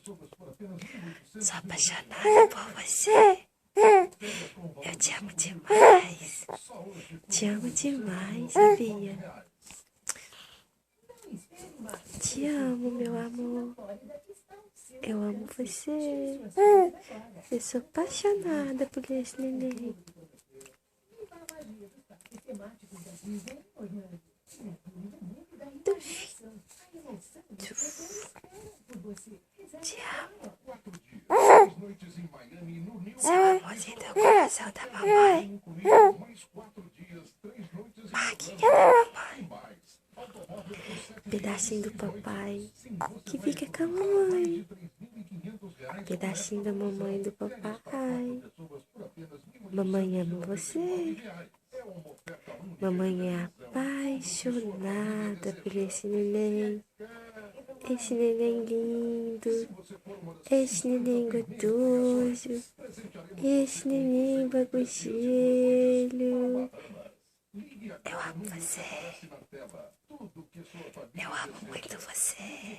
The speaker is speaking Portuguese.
Sou apaixonada por você. Eu te amo demais. Te amo demais, sabia? Te amo, meu amor. Eu amo você. Eu sou apaixonada por esse neném. Te amo. Seu amorzinho do coração da mamãe. Marquinha da mamãe. Pedacinho do papai que fica com a mamãe. Pedacinho da mamãe do papai. Mamãe ama você. Mamãe é apaixonada por esse neném. Esse neném lindo. Esse neném gostoso. Esse neném bagunceiro. Eu amo você. Eu amo muito você.